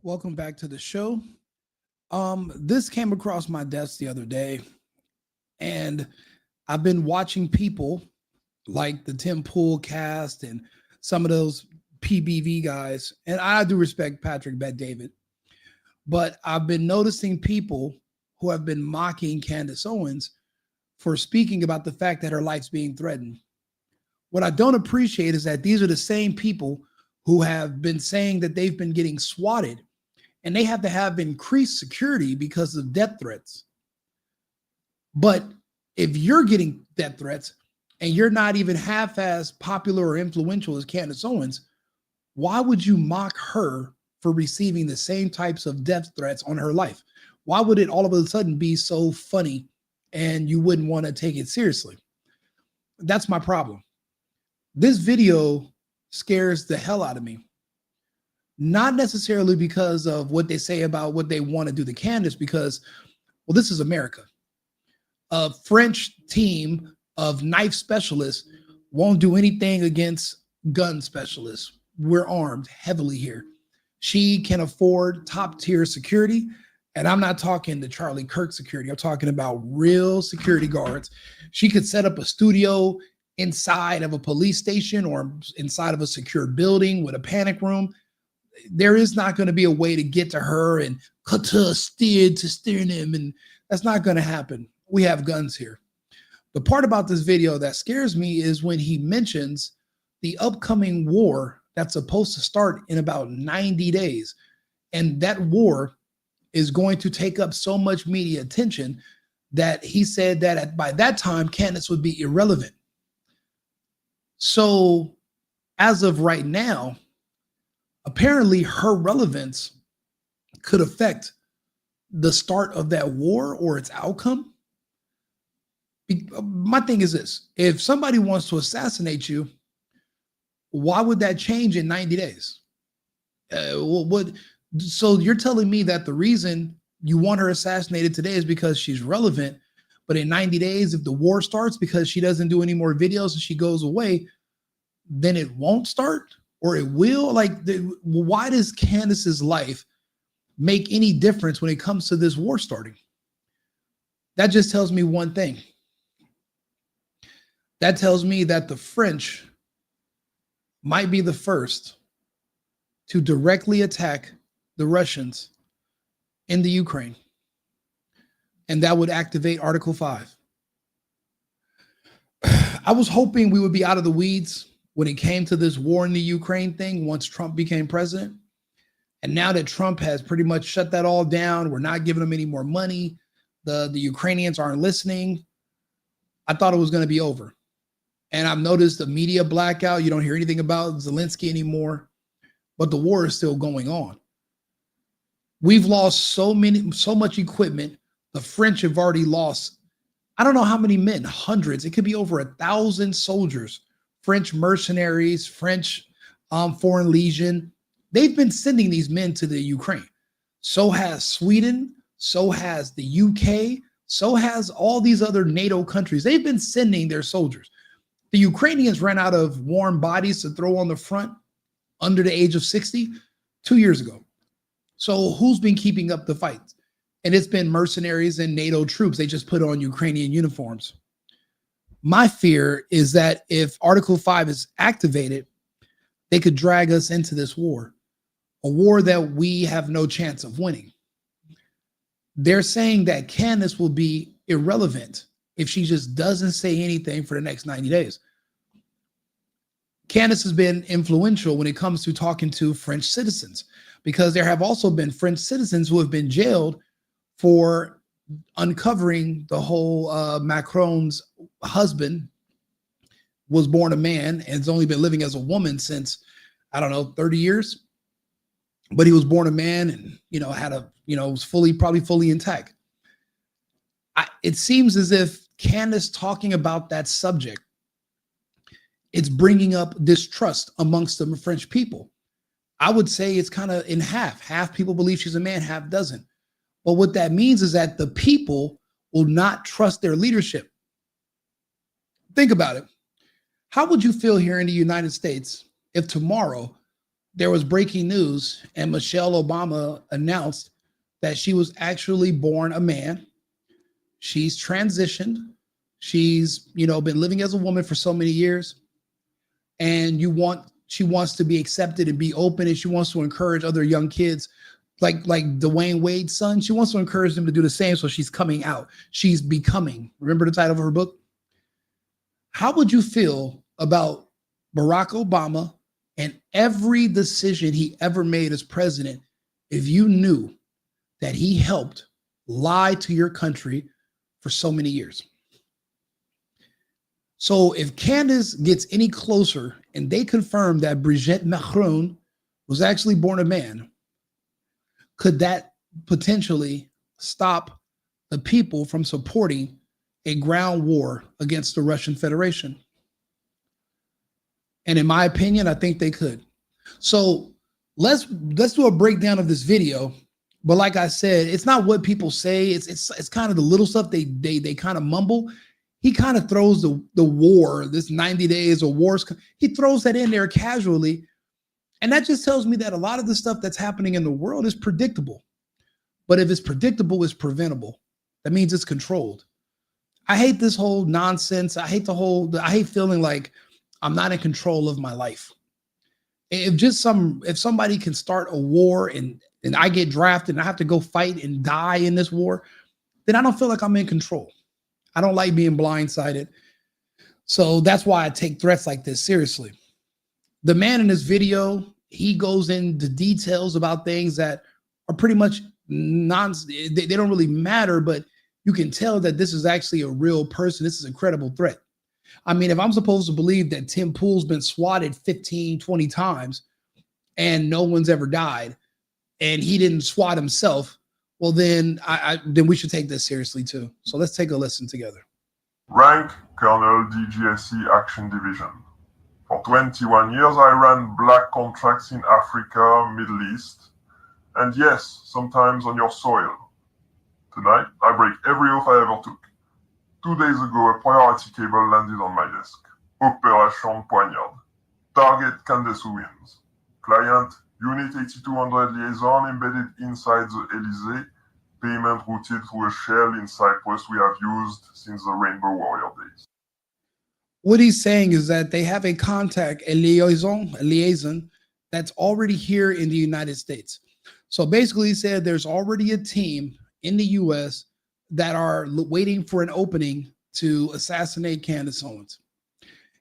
Welcome back to the show. This came across my desk the other day, and I've been watching people like the Tim Pool cast and some of those PBV guys, and I do respect Patrick Bet David, but I've been noticing people who have been mocking Candace Owens for speaking about the fact that her life's being threatened. What I don't appreciate is that these are the same people who have been saying that they've been getting swatted and they have to have increased security because of death threats. But if you're getting death threats and you're not even half as popular or influential as Candace Owens, why would you mock her for receiving the same types of death threats on her life? Why would it all of a sudden be so funny and you wouldn't want to take it seriously? That's my problem. This video scares the hell out of me. Not necessarily because of what they say about what they want to do to Candace, because, well, this is America. A French team of knife specialists won't do anything against gun specialists. We're armed heavily here. She can afford top tier security. And I'm not talking the Charlie Kirk security. I'm talking about real security guards. She could set up a studio inside of a police station or inside of a secure building with a panic room. There is not going to be a way to get to her and cut to steer him. And that's not going to happen. We have guns here. The part about this video that scares me is when he mentions the upcoming war that's supposed to start in about 90 days. And that war is going to take up so much media attention that he said that by that time, Candace would be irrelevant. So as of right now, apparently her relevance could affect the start of that war or its outcome. My thing is this: if somebody wants to assassinate you, why would that change in 90 days? So you're telling me that the reason you want her assassinated today is because she's relevant, but in 90 days, if the war starts because she doesn't do any more videos and she goes away, then it won't start, or it will? Why does Candace's life make any difference when it comes to this war starting? That just tells me one thing. That tells me that the French might be the first to directly attack the Russians in the Ukraine. And that would activate Article 5. I was hoping we would be out of the weeds when it came to this war in the Ukraine thing once Trump became president. And now that Trump has pretty much shut that all down, we're not giving them any more money. The Ukrainians aren't listening. I thought it was going to be over. And I've noticed the media blackout. You don't hear anything about Zelensky anymore, but the war is still going on. We've lost so much equipment. The French have already lost, I don't know how many men, hundreds. It could be over 1,000 soldiers, French mercenaries, French Foreign Legion. They've been sending these men to the Ukraine. So has Sweden, so has the UK, so has all these other NATO countries. They've been sending their soldiers. The Ukrainians ran out of warm bodies to throw on the front under the age of 60 2 years ago. So who's been keeping up the fight? And it's been mercenaries and NATO troops. They just put on Ukrainian uniforms. My fear is that if Article 5 is activated, they could drag us into this war, a war that we have no chance of winning. They're saying that Candace will be irrelevant if she just doesn't say anything for the next 90 days. Candace has been influential when it comes to talking to French citizens, because there have also been French citizens who have been jailed for uncovering the whole Macron's husband was born a man and has only been living as a woman since, I don't know, 30 years. But he was born a man and, was probably fully intact. It seems as if Candace talking about that subject, it's bringing up distrust amongst the French people. I would say it's kind of in half. Half people believe she's a man, half doesn't. But what that means is that the people will not trust their leadership. Think about it. How would you feel here in the United States if tomorrow there was breaking news, and Michelle Obama announced that she was actually born a man. She's transitioned. She's, been living as a woman for so many years, and she wants to be accepted and be open, and she wants to encourage other young kids like Dwayne Wade's son. She wants to encourage them to do the same. So she's coming out. She's becoming. Remember the title of her book? How would you feel about Barack Obama and every decision he ever made as president if you knew that he helped lie to your country for so many years? So if Candace gets any closer and they confirm that Brigitte Macron was actually born a man, could that potentially stop the people from supporting a ground war against the Russian Federation? And in my opinion, I think they could. So let's do a breakdown of this video. But like I said, it's not what people say. It's kind of the little stuff they kind of mumble. He kind of throws the war, this 90 days or wars. He throws that in there casually. And that just tells me that a lot of the stuff that's happening in the world is predictable. But if it's predictable, it's preventable. That means it's controlled. I hate this whole nonsense. I hate feeling like I'm not in control of my life. If somebody can start a war and I get drafted and I have to go fight and die in this war, then I don't feel like I'm in control. I don't like being blindsided. So that's why I take threats like this seriously. The man in this video, he goes into details about things that are pretty much they don't really matter, but you can tell that this is actually a real person. This is a credible threat. I mean, if I'm supposed to believe that Tim Pool's been swatted 15, 20 times and no one's ever died and he didn't swat himself, well, then then we should take this seriously too. So let's take a listen together. Rank Colonel DGSE Action Division. For 21 years, I ran black contracts in Africa, Middle East, and yes, sometimes on your soil. Tonight, I break every oath I ever took. 2 days ago, a priority cable landed on my desk. Opération Poignard. Target Candace Owens. Client, Unit 8200 liaison embedded inside the Elysee. Payment routed through a shell in Cyprus we have used since the Rainbow Warrior days. What he's saying is that they have a contact, a liaison that's already here in the United States. So basically he said there's already a team in the US that are waiting for an opening to assassinate Candace Owens.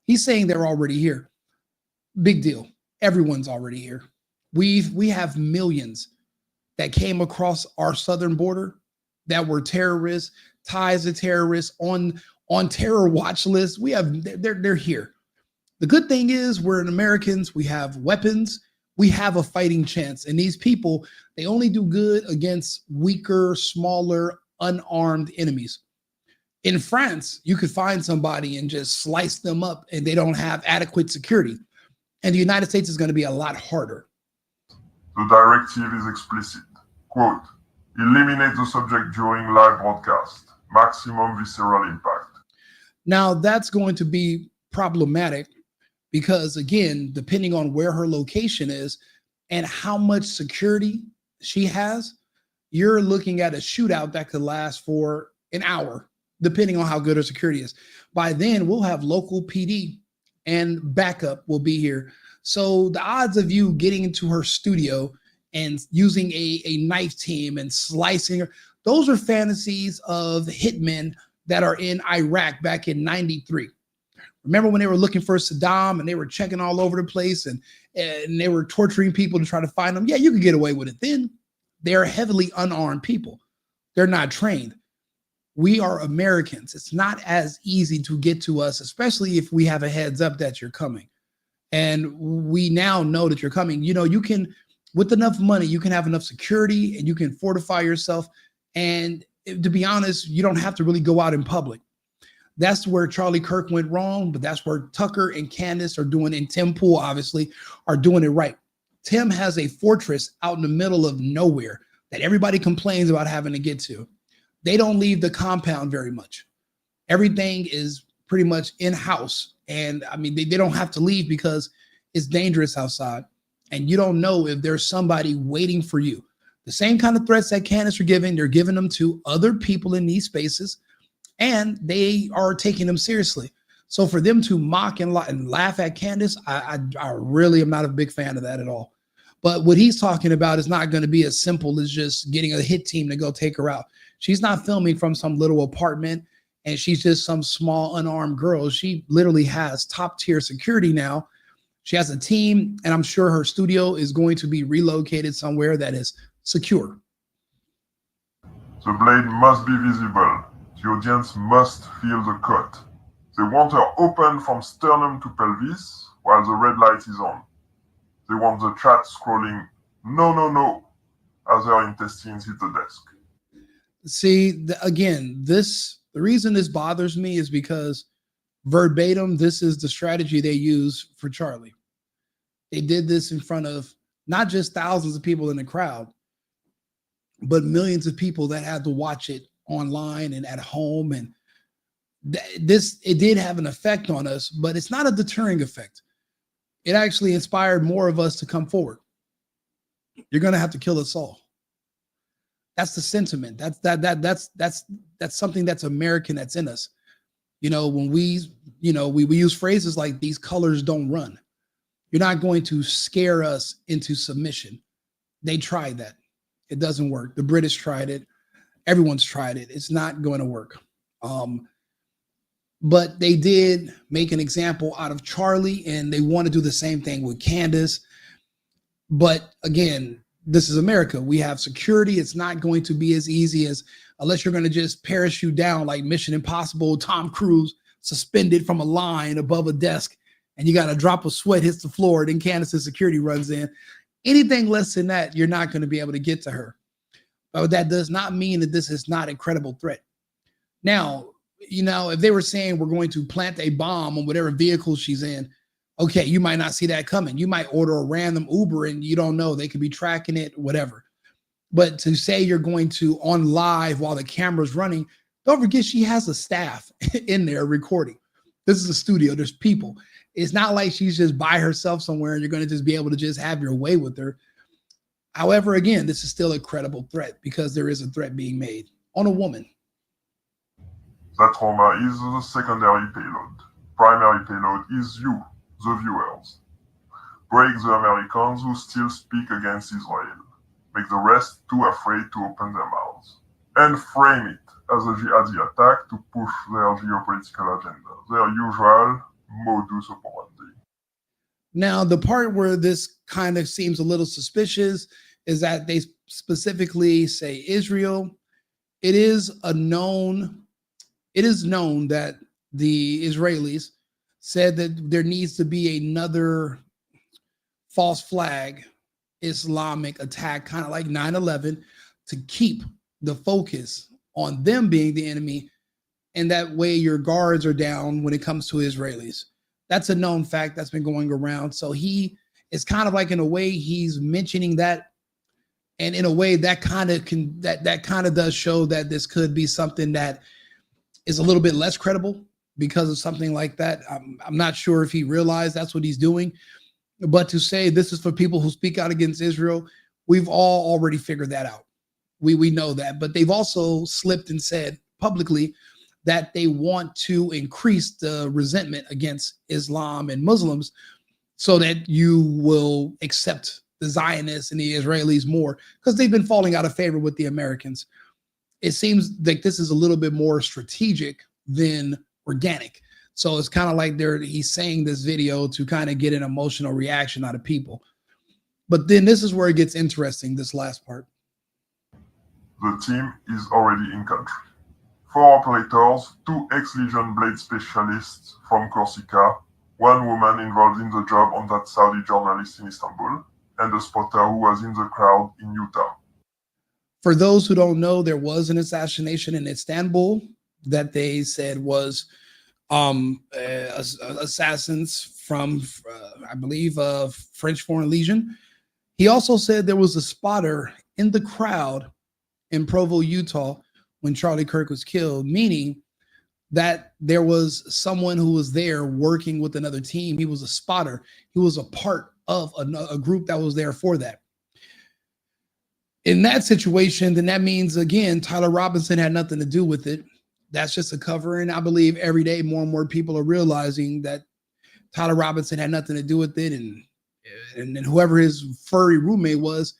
He's saying they're already here. Big deal. Everyone's already here. We have millions that came across our southern border that were terrorists, ties to terrorists, on terror watch lists. They're here. The good thing is we're Americans. We have weapons. We have a fighting chance. And these people, they only do good against weaker, smaller, unarmed enemies. In France, you could find somebody and just slice them up and they don't have adequate security. And the United States is going to be a lot harder. The directive is explicit. Quote, eliminate the subject during live broadcast. Maximum visceral impact. Now, that's going to be problematic because, again, depending on where her location is and how much security she has, you're looking at a shootout that could last for an hour, depending on how good her security is. By then, we'll have local PD and backup will be here. So the odds of you getting into her studio and using a knife team and slicing her, those are fantasies of hitmen that are in Iraq back in '93. Remember when they were looking for Saddam and they were checking all over the place and they were torturing people to try to find them? Yeah, you could get away with it then. They're heavily unarmed people. They're not trained. We are Americans. It's not as easy to get to us, especially if we have a heads up that you're coming. And we now know that you're coming. You know, you can, with enough money, you can have enough security and you can fortify yourself. And to be honest, you don't have to really go out in public. That's where Charlie Kirk went wrong, but that's where Tucker and Candace are doing, and Tim Pool obviously are doing it right. Tim has a fortress out in the middle of nowhere that everybody complains about having to get to. They don't leave the compound very much. Everything is pretty much in-house. And I mean, they don't have to leave because it's dangerous outside. and you don't know if there's somebody waiting for you. The same kind of threats that Candace are giving, they're giving them to other people in these spaces, and they are taking them seriously. So for them to mock and laugh at Candace, I really am not a big fan of that at all. But what he's talking about is not going to be as simple as just getting a hit team to go take her out. She's not filming from some little apartment and she's just some small unarmed girl. She literally has top tier security now. She has a team, and I'm sure her studio is going to be relocated somewhere that is secure. The blade must be visible. The audience must feel the cut. They want her open from sternum to pelvis while the red light is on. They want the chat scrolling, no, no, no, as her intestines hit the desk. See, again, the reason this bothers me is because verbatim, this is the strategy they use for Charlie. They did this in front of not just thousands of people in the crowd, but millions of people that had to watch it online and at home. And it did have an effect on us, but it's not a deterring effect. It actually inspired more of us to come forward. You're going to have to kill us all. That's the sentiment. That's something that's American, that's in us. You know, when we use phrases like these colors don't run. You're not going to scare us into submission. They tried that. It doesn't work. The British tried it. Everyone's tried it. It's not going to work. But they did make an example out of Charlie, and they want to do the same thing with Candace. But again, this is America. We have security. It's not going to be as easy as, unless you're going to just parachute down like Mission Impossible, Tom Cruise, suspended from a line above a desk, and you got a drop of sweat hits the floor, then Candace's security runs in. Anything less than that, you're not going to be able to get to her. But that does not mean that this is not a credible threat. Now, you know, if they were saying we're going to plant a bomb on whatever vehicle she's in, okay, you might not see that coming. You might order a random Uber and you don't know. They could be tracking it, whatever. But to say you're going to on live while the camera's running, don't forget she has a staff in there recording. This is a studio. There's people. It's not like she's just by herself somewhere and you're going to just be able to just have your way with her. However, again, this is still a credible threat because there is a threat being made on a woman. That trauma is the secondary payload. Primary payload is you, the viewers. Break the Americans who still speak against Israel. Make the rest too afraid to open their mouths. And frame it as a jihadi attack to push their geopolitical agenda, their usual modus operandi. Now, the part where this kind of seems a little suspicious is that they specifically say Israel. It is known that the Israelis said that there needs to be another false flag Islamic attack, kind of like 9/11, to keep the focus on them being the enemy. And that way your guards are down when it comes to Israelis. That's a known fact that's been going around. So he is kind of like, in a way, he's mentioning that. And in a way that kind of does show that this could be something that is a little bit less credible because of something like that. I'm not sure if he realized that's what he's doing. But to say this is for people who speak out against Israel, we've all already figured that out. We know that. But they've also slipped and said publicly that they want to increase the resentment against Islam and Muslims so that you will accept the Zionists and the Israelis more, because they've been falling out of favor with the Americans. It seems like this is a little bit more strategic than organic. So it's kind of like he's saying this video to kind of get an emotional reaction out of people. But then this is where it gets interesting, this last part. The team is already in country. 4 operators, 2 ex-Legion Blade specialists from Corsica, 1 woman involved in the job on that Saudi journalist in Istanbul, and a spotter who was in the crowd in Utah. For those who don't know, there was an assassination in Istanbul that they said was assassins from, I believe, French Foreign Legion. He also said there was a spotter in the crowd in Provo, Utah, when Charlie Kirk was killed, meaning that there was someone who was there working with another team. He was a spotter. He was a part of a group that was there for that. In that situation, then that means, again, Tyler Robinson had nothing to do with it. That's just a cover. And I believe every day more and more people are realizing that Tyler Robinson had nothing to do with it. And whoever his furry roommate was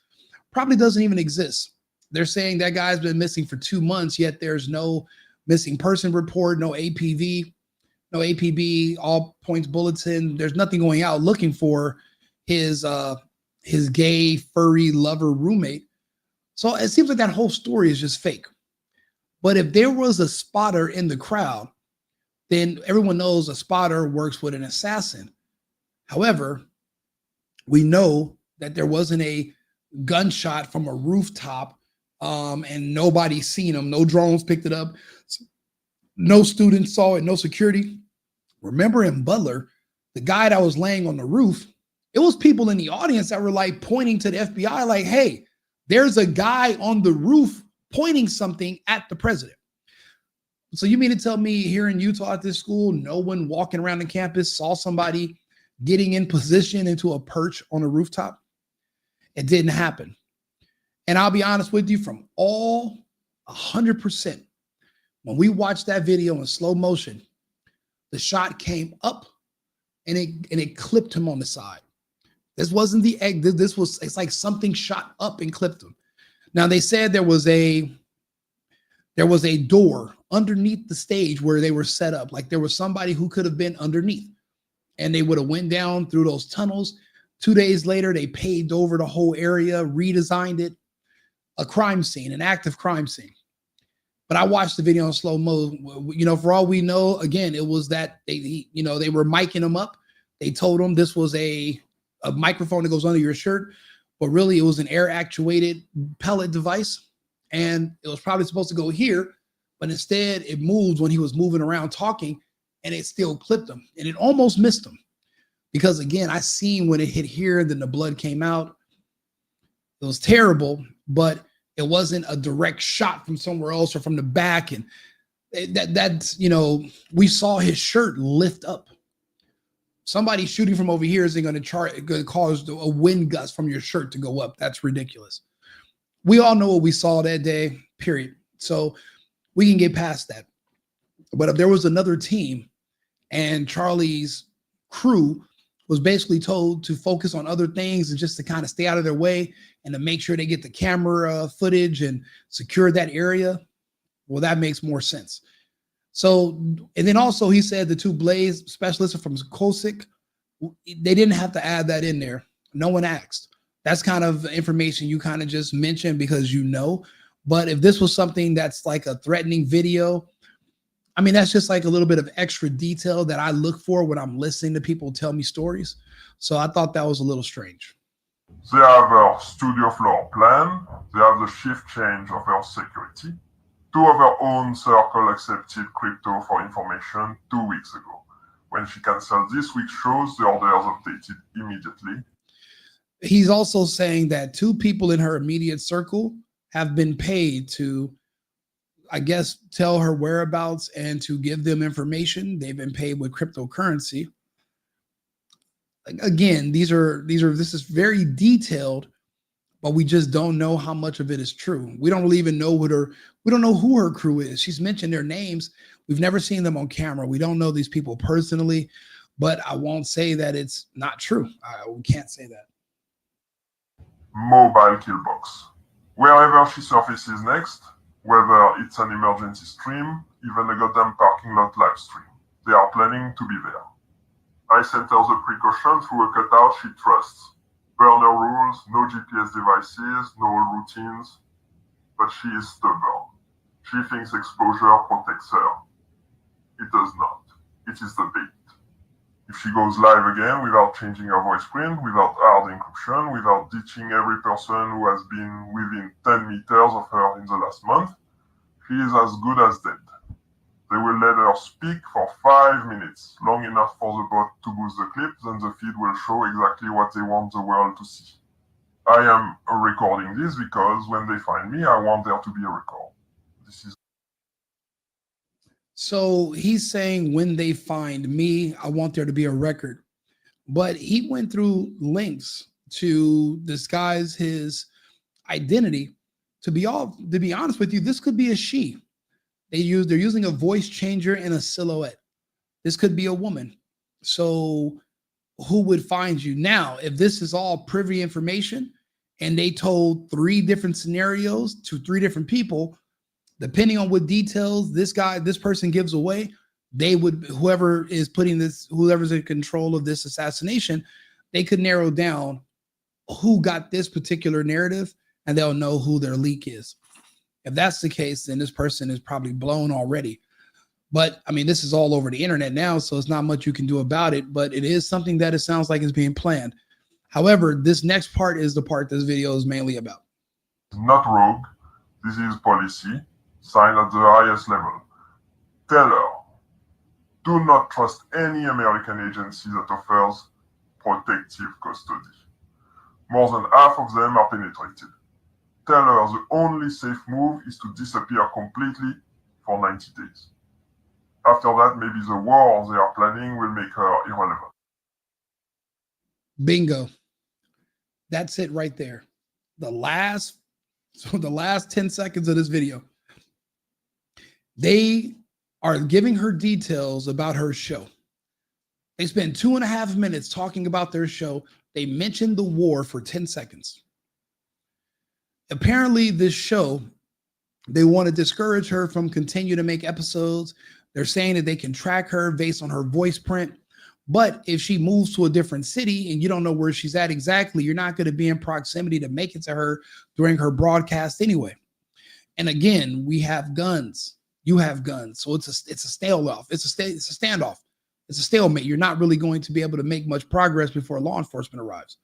probably doesn't even exist. They're saying that guy's been missing for 2 months, yet there's no missing person report, no APV, no APB, all points bulletin. There's nothing going out looking for his gay furry lover roommate. So it seems like that whole story is just fake. But if there was a spotter in the crowd, then everyone knows a spotter works with an assassin. However, we know that there wasn't a gunshot from a rooftop, and nobody seen him. No drones picked it up. No students saw it. No security. Remember in Butler, the guy that was laying on the roof, it was people in the audience that were like pointing to the FBI like, hey, there's a guy on the roof pointing something at the president. So you mean to tell me here in Utah at this school, no one walking around the campus saw somebody getting in position into a perch on a rooftop? It didn't happen. And I'll be honest with you, from all 100%, when we watched that video in slow motion, the shot came up and it clipped him on the side. This wasn't the egg. It's like something shot up and clipped him. Now they said there was a door underneath the stage where they were set up. Like there was somebody who could have been underneath and they would have went down through those tunnels. 2 days later, they paved over the whole area, redesigned it, a crime scene, an active crime scene. But I watched the video in slow mo. You know, for all we know, again, it was that they were miking him up. They told him this was a microphone that goes under your shirt, but really it was an air actuated pellet device. And it was probably supposed to go here, but instead it moved when he was moving around talking, and it still clipped him, and it almost missed him. Because again, I seen when it hit here, then the blood came out. It was terrible, but it wasn't a direct shot from somewhere else or from the back. And that's, we saw his shirt lift up. Somebody shooting from over here isn't going to cause a wind gust from your shirt to go up. That's ridiculous. We all know what we saw that day, period. So we can get past that. But if there was another team and Charlie's crew was basically told to focus on other things and just to kind of stay out of their way and to make sure they get the camera footage and secure that area, well, that makes more sense. So, and then also he said the two Blaze specialists are from Kosick. They didn't have to add that in there. No one asked. That's kind of information you kind of just mentioned because you know. But if this was something that's like a threatening video, I mean, that's just like a little bit of extra detail that I look for when I'm listening to people tell me stories. So I thought that was a little strange. They have our studio floor plan. They have the shift change of our security. Two of our own circle accepted crypto for information 2 weeks ago. When she canceled this week's shows, the orders updated immediately. He's also saying that two people in her immediate circle have been paid to, I guess, tell her whereabouts and to give them information. They've been paid with cryptocurrency. Again, this is very detailed, but we just don't know how much of it is true. We don't really even know we don't know who her crew is. She's mentioned their names. We've never seen them on camera. We don't know these people personally, but I won't say that it's not true. We can't say that. Mobile killbox. Wherever she surfaces next, whether it's an emergency stream, even a goddamn parking lot live stream, they are planning to be there. I sent her the precaution through a cutout she trusts. Burner rules, no GPS devices, no routines. But she is stubborn. She thinks exposure protects her. It does not. It is the bait. If she goes live again without changing her voice print, without hard encryption, without ditching every person who has been within 10 meters of her in the last month, she is as good as dead. They will let her speak for 5 minutes, long enough for the bot to boost the clip, then the feed will show exactly what they want the world to see. I am recording this because when they find me, I want there to be a record. So he's saying when they find me, I want there to be a record. but he went through lengths to disguise his identity. To be honest with you, this could be a she. They're using a voice changer and a silhouette. This could be a woman. So who would find you? Now, if this is all privy information and they told three different scenarios to three different people, depending on what details this person gives away, they would, whoever's in control of this assassination, they could narrow down who got this particular narrative and they'll know who their leak is. If that's the case, then this person is probably blown already. But I mean, this is all over the internet now, so it's not much you can do about it, but it is something that it sounds like is being planned. However, this next part is the part this video is mainly about. Not rogue. This is policy, signed at the highest level. Tell her, do not trust any American agency that offers protective custody. More than half of them are penetrated. Tell her the only safe move is to disappear completely for 90 days. After that, maybe the war they are planning will make her irrelevant. Bingo. That's it right there. The last 10 seconds of this video. They are giving her details about her show. They spend 2.5 minutes talking about their show. They mentioned the war for 10 seconds. Apparently, this show, they want to discourage her from continuing to make episodes. They're saying that they can track her based on her voice print. But if she moves to a different city and you don't know where she's at exactly, you're not going to be in proximity to make it to her during her broadcast anyway. And again, we have guns. You have guns. So it's a standoff. It's a standoff. It's a stalemate. You're not really going to be able to make much progress before law enforcement arrives.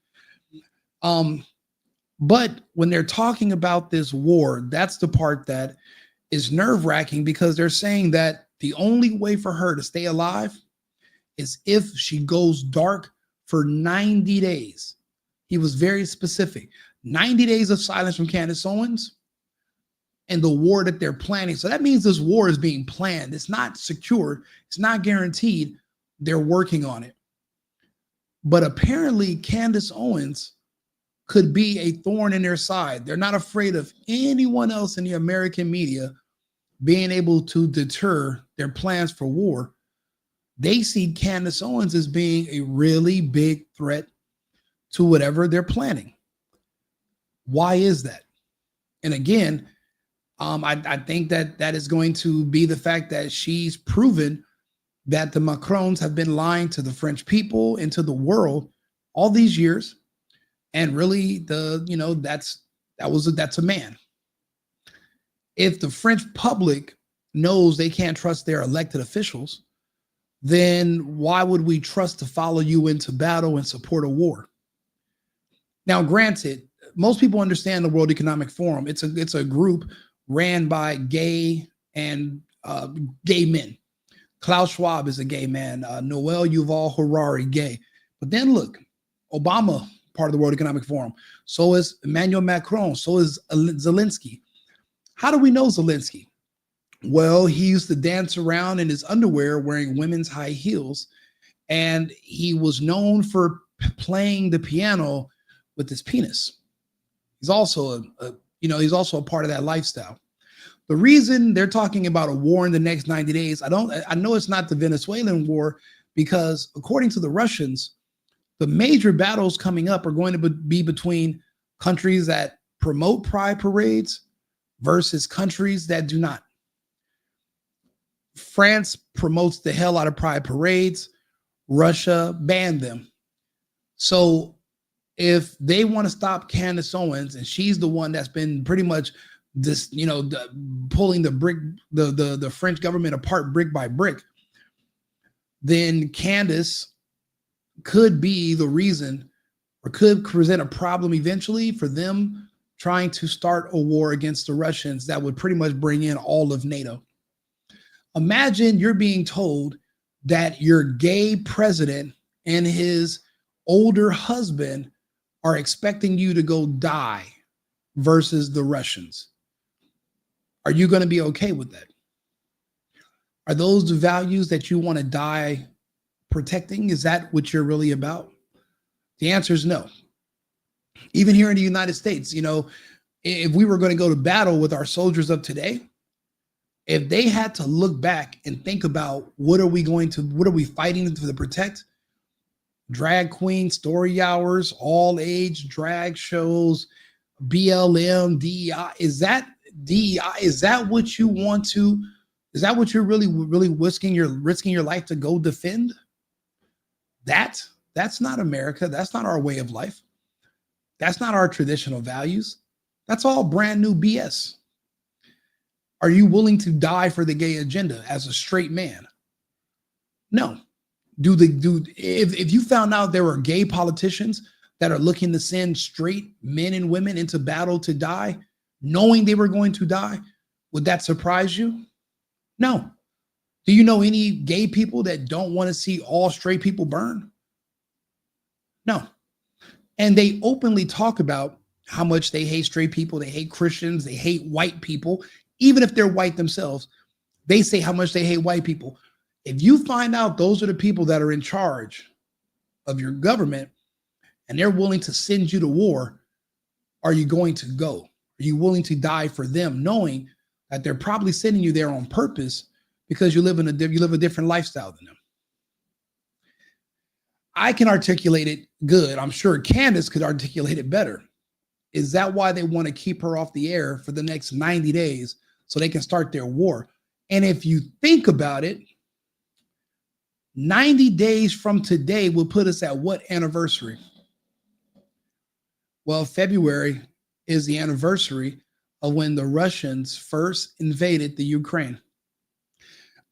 But when they're talking about this war, that's the part that is nerve-wracking, because they're saying that the only way for her to stay alive is if she goes dark for 90 days. He was very specific. 90 days of silence from Candace Owens and the war that they're planning. So that means this war is being planned. It's not secured. It's not guaranteed. They're working on it. But apparently Candace Owens could be a thorn in their side. They're not afraid of anyone else in the American media being able to deter their plans for war. They see Candace Owens as being a really big threat to whatever they're planning. Why is that? And again, I think that is going to be the fact that she's proven that the Macrons have been lying to the French people and to the world all these years. And really, that's a man. If the French public knows they can't trust their elected officials, then why would we trust to follow you into battle and support a war? Now, granted, most people understand the World Economic Forum. It's a group ran by gay and gay men. Klaus Schwab is a gay man. Noel Yuval Harari, gay. But then look, Obama, part of the World Economic Forum. So is Emmanuel Macron. So is Zelensky. How do we know Zelensky? Well, he used to dance around in his underwear wearing women's high heels, and he was known for playing the piano with his penis. He's also a part of that lifestyle. The reason they're talking about a war in the next 90 days, I know it's not the Venezuelan war, because according to the Russians, the major battles coming up are going to be between countries that promote pride parades versus countries that do not. France promotes the hell out of pride parades. Russia banned them. So if they want to stop Candace Owens, and she's the one that's been pretty much pulling the French government apart brick by brick, then Candace could be the reason, or could present a problem eventually for them trying to start a war against the Russians that would pretty much bring in all of NATO. Imagine you're being told that your gay president and his older husband are expecting you to go die versus the Russians. Are you going to be okay with that? Are those the values that you want to die protecting? Is that what you're really about? The answer is no. Even here in the United States, if we were going to go to battle with our soldiers of today, if they had to look back and think about what are we fighting to protect? Drag queen story hours, all age drag shows, BLM, DEI. Is that DEI? Is that what you want to? Is that what you're really risking your life to go defend? That's not America. That's not our way of life. That's not our traditional values. That's all brand new BS. Are you willing to die for the gay agenda as a straight man? No. If you found out there were gay politicians that are looking to send straight men and women into battle to die, knowing they were going to die, would that surprise you? No. Do you know any gay people that don't want to see all straight people burn? No. And they openly talk about how much they hate straight people, they hate Christians, they hate white people. Even if they're white themselves, they say how much they hate white people. If you find out those are the people that are in charge of your government and they're willing to send you to war, are you going to go? Are you willing to die for them, knowing that they're probably sending you there on purpose because you live a different lifestyle than them? I can articulate it good. I'm sure Candace could articulate it better. Is that why they want to keep her off the air for the next 90 days so they can start their war? And if you think about it, 90 days from today will put us at what anniversary? Well, February is the anniversary of when the Russians first invaded the Ukraine.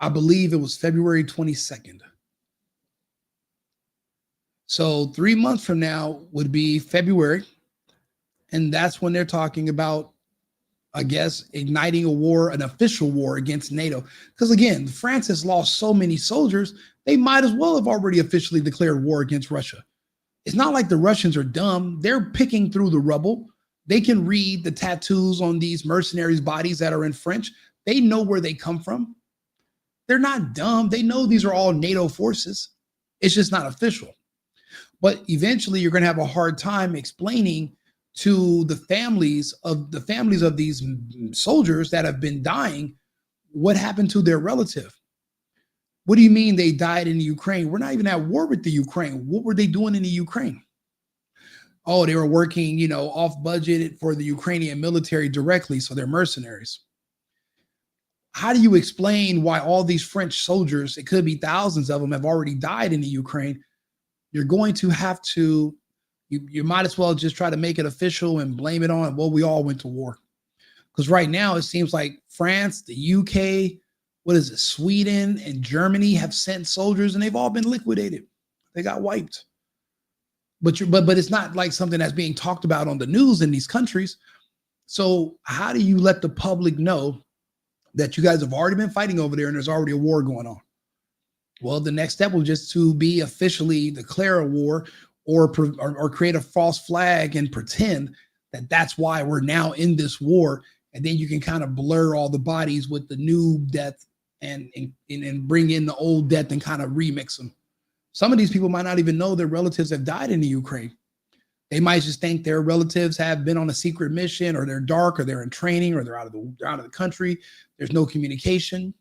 I believe it was February 22nd. So 3 months from now would be February. And that's when they're talking about, I guess, igniting a war, an official war against NATO. Because again, France has lost so many soldiers, they might as well have already officially declared war against Russia. It's not like the Russians are dumb. They're picking through the rubble. They can read the tattoos on these mercenaries' bodies that are in French. They know where they come from. They're not dumb. They know these are all NATO forces. It's just not official. But eventually you're going to have a hard time explaining to the families of these soldiers that have been dying what happened to their relative. What do you mean they died in the Ukraine? We're not even at war with the Ukraine. What were they doing in the Ukraine? Oh, they were working, off budget for the Ukrainian military directly, so they're mercenaries. How do you explain why all these French soldiers, it could be thousands of them, have already died in the Ukraine? You're going to have to, you might as well just try to make it official and blame it on, well, we all went to war. Because right now it seems like France, the UK, Sweden and Germany have sent soldiers and they've all been liquidated. They got wiped. But it's not like something that's being talked about on the news in these countries. So how do you let the public know that you guys have already been fighting over there and there's already a war going on? Well, the next step will just to be officially declare a war or create a false flag and pretend that that's why we're now in this war. And then you can kind of blur all the bodies with the new death and bring in the old death and kind of remix them. Some of these people might not even know their relatives have died in the Ukraine. They might just think their relatives have been on a secret mission, or they're dark, or they're in training, or they're out of the country. There's no communication.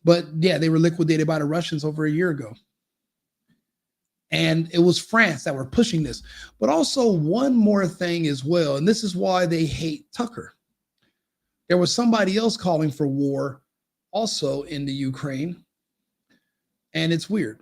But yeah, they were liquidated by the Russians over a year ago. And it was France that were pushing this. But also one more thing as well, and this is why they hate Tucker. There was somebody else calling for war also in the Ukraine, and it's weird.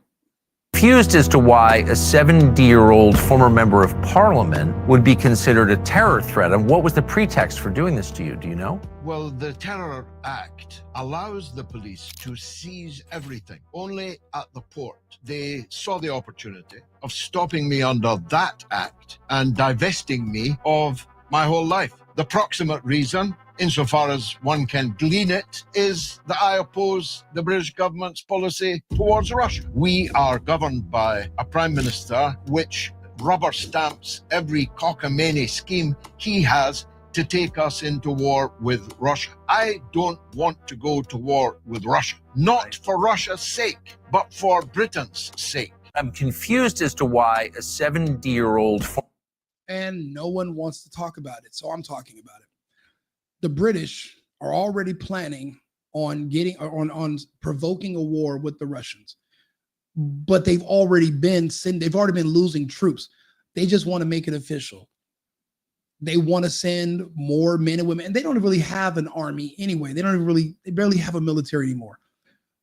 Confused as to why a 70-year-old former member of parliament would be considered a terror threat, and what was the pretext for doing this to you? Do you know? Well, the Terror Act allows the police to seize everything, only at the port. They saw the opportunity of stopping me under that act and divesting me of my whole life. The proximate reason, insofar as one can glean it, is that I oppose the British government's policy towards Russia. We are governed by a prime minister which rubber stamps every cockamamie scheme he has to take us into war with Russia. I don't want to go to war with Russia, not for Russia's sake, but for Britain's sake. I'm confused as to why a 70-year-old. And no one wants to talk about it, so I'm talking about it. The British are already planning on provoking a war with the Russians, but they've already been losing troops. They just want to make it official. They want to send more men and women, and they don't really have an army anyway. They barely have a military anymore.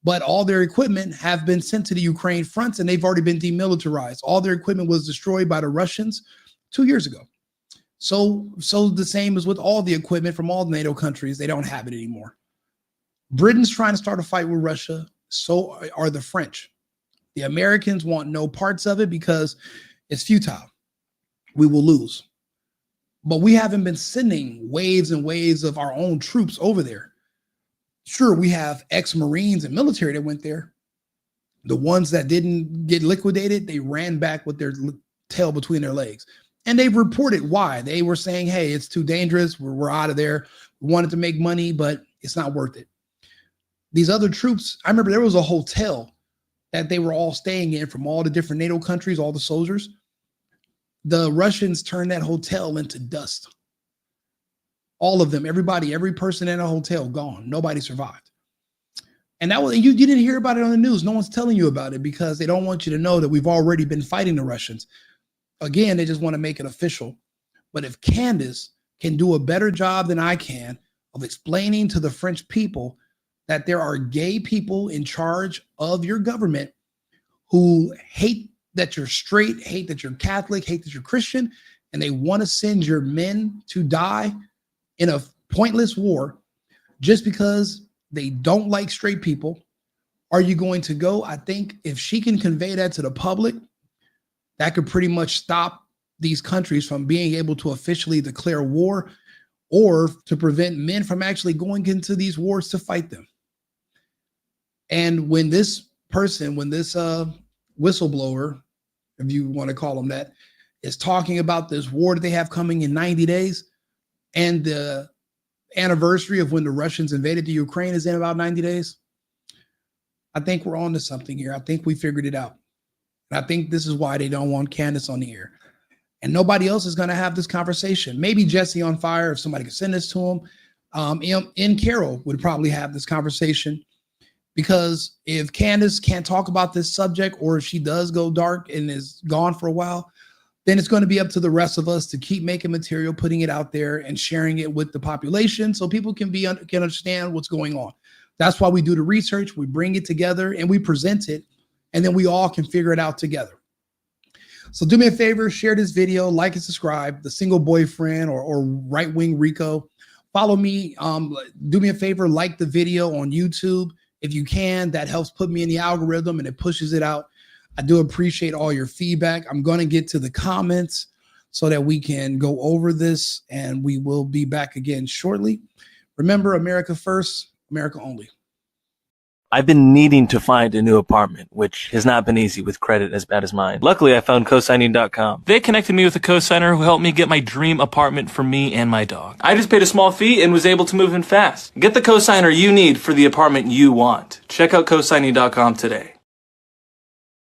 But all their equipment have been sent to the Ukraine fronts, and they've already been demilitarized. All their equipment was destroyed by the Russians 2 years ago. So the same as with all the equipment from all the NATO countries, they don't have it anymore. Britain's trying to start a fight with Russia. So are the French. The Americans want no parts of it because it's futile. We will lose. But we haven't been sending waves and waves of our own troops over there. Sure, we have ex-Marines and military that went there. The ones that didn't get liquidated, they ran back with their tail between their legs. And they've reported why. They were saying, hey, it's too dangerous. We're out of there. We wanted to make money, but it's not worth it. These other troops, I remember there was a hotel that they were all staying in from all the different NATO countries, all the soldiers. The Russians turned that hotel into dust. All of them, everybody, every person in a hotel gone. Nobody survived. And that was, you didn't hear about it on the news. No one's telling you about it because they don't want you to know that we've already been fighting the Russians. Again, they just want to make it official. But if Candace can do a better job than I can of explaining to the French people that there are gay people in charge of your government who hate that you're straight, hate that you're Catholic, hate that you're Christian, and they want to send your men to die in a pointless war just because they don't like straight people, are you going to go? I think if she can convey that to the public, that could pretty much stop these countries from being able to officially declare war or to prevent men from actually going into these wars to fight them. And when this person, whistleblower, if you want to call him that, is talking about this war that they have coming in 90 days, and the anniversary of when the Russians invaded the Ukraine is in about 90 days, I think we're on to something here. I think we figured it out. And I think this is why they don't want Candace on the air. And nobody else is going to have this conversation. Maybe Jesse on Fire, if somebody could send this to him. In Carol would probably have this conversation. Because if Candace can't talk about this subject, or if she does go dark and is gone for a while, then it's going to be up to the rest of us to keep making material, putting it out there and sharing it with the population so people can understand what's going on. That's why we do the research, we bring it together and we present it, and then we all can figure it out together. So do me a favor, share this video, like and subscribe, the single boyfriend or right-wing Rico. Follow me. Do me a favor, like the video on YouTube. If you can, that helps put me in the algorithm and it pushes it out. I do appreciate all your feedback. I'm going to get to the comments so that we can go over this, and we will be back again shortly. Remember, America first, America only. I've been needing to find a new apartment, which has not been easy with credit as bad as mine. Luckily, I found cosigning.com. They connected me with a cosigner who helped me get my dream apartment for me and my dog. I just paid a small fee and was able to move in fast. Get the cosigner you need for the apartment you want. Check out cosigning.com today.